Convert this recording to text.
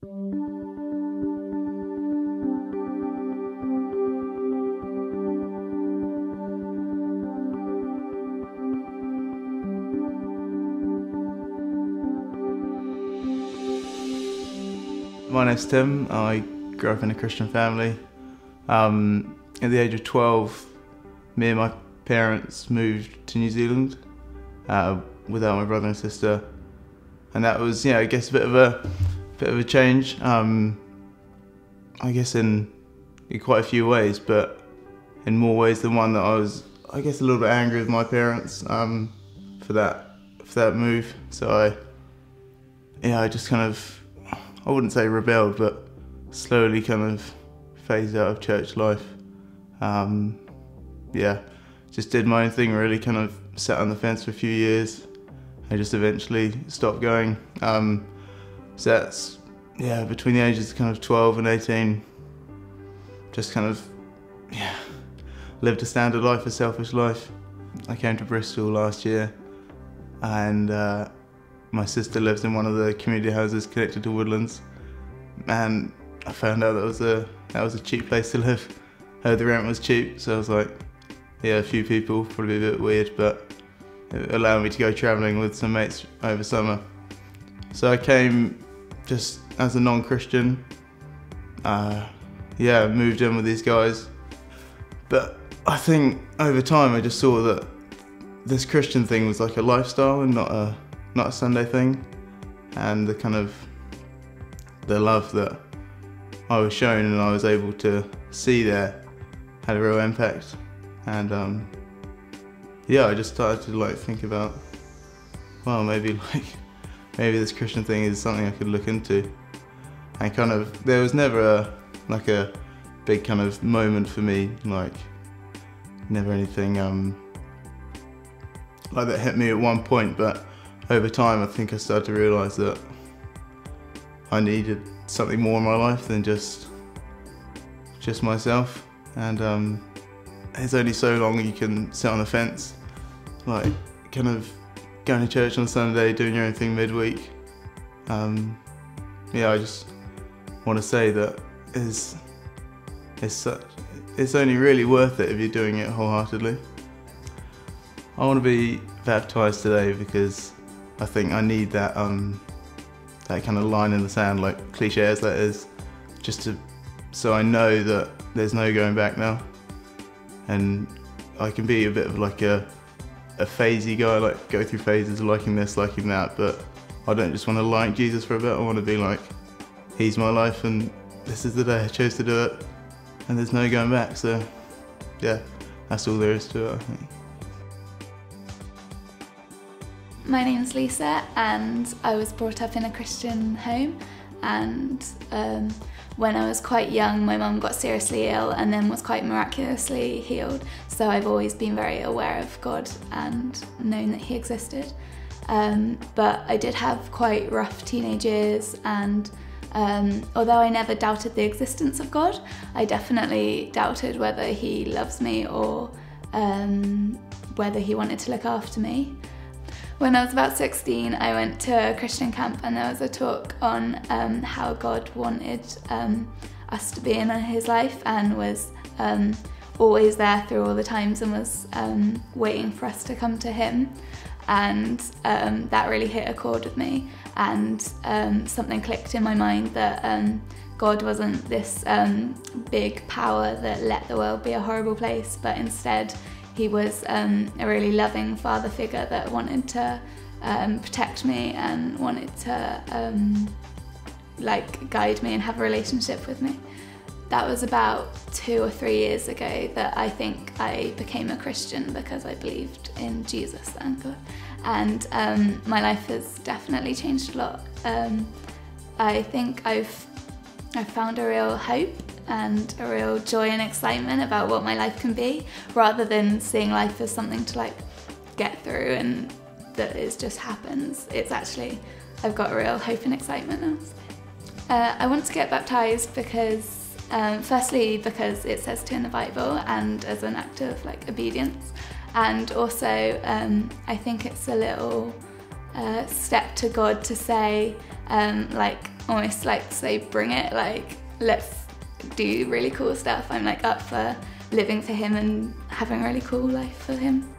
My name's Tim. I grew up in a Christian family. At the age of 12, me and my parents moved to New Zealand without my brother and sister, and that was, I guess, a bit of a change. I guess in quite a few ways, but in more ways than one that I was, I guess, a little bit angry with my parents for that move. So I just kind of, I wouldn't say rebelled, but slowly kind of phased out of church life. Just did my own thing, really, kind of sat on the fence for a few years. I just eventually stopped going. So that's, between the ages of kind of 12 and 18, just kind of, lived a standard life, a selfish life. I came to Bristol last year, and my sister lives in one of the community houses connected to Woodlands, and I found out that was a cheap place to live. Heard the rent was cheap, so I was like, a few people, probably a bit weird, but it allowed me to go travelling with some mates over summer. So I came just as a non-Christian, moved in with these guys. But I think over time I just saw that this Christian thing was like a lifestyle and not a Sunday thing, and the love that I was shown and I was able to see there had a real impact. And I just started to think about, well, maybe this Christian thing is something I could look into. And there was never a big kind of moment for me, never anything like that hit me at one point, but over time I think I started to realise that I needed something more in my life than just myself. And it's only so long you can sit on the fence, kind of going to church on Sunday, doing your own thing midweek. I just want to say that it's only really worth it if you're doing it wholeheartedly. I want to be baptised today because I think I need that kind of line in the sand, cliche as that is, so I know that there's no going back now. And I can be a bit of a phasey guy, go through phases of liking this, liking that, but I don't just want to like Jesus for a bit. I want to be he's my life and this is the day I chose to do it, and there's no going back. So that's all there is to it, I think. My name's Lisa, and I was brought up in a Christian home, and when I was quite young, my mum got seriously ill and then was quite miraculously healed. So I've always been very aware of God and known that He existed. But I did have quite rough teenage years, and although I never doubted the existence of God, I definitely doubted whether He loves me or whether He wanted to look after me. When I was about 16, I went to a Christian camp, and there was a talk on how God wanted us to be in His life and was always there through all the times and was waiting for us to come to Him. And that really hit a chord with me, and something clicked in my mind that God wasn't this big power that let the world be a horrible place, but instead He was a really loving father figure that wanted to protect me and wanted to guide me and have a relationship with me. That was about 2 or 3 years ago that I think I became a Christian, because I believed in Jesus and God. And my life has definitely changed a lot. I think I've found a real hope and a real joy and excitement about what my life can be, rather than seeing life as something to get through and that it just happens. It's actually, I've got a real hope and excitement now. I want to get baptised because firstly because it says to in the Bible and as an act of obedience, and also I think it's a little step to God to say almost like to say bring it, like let's do really cool stuff. I'm like up for living for him and having a really cool life for him.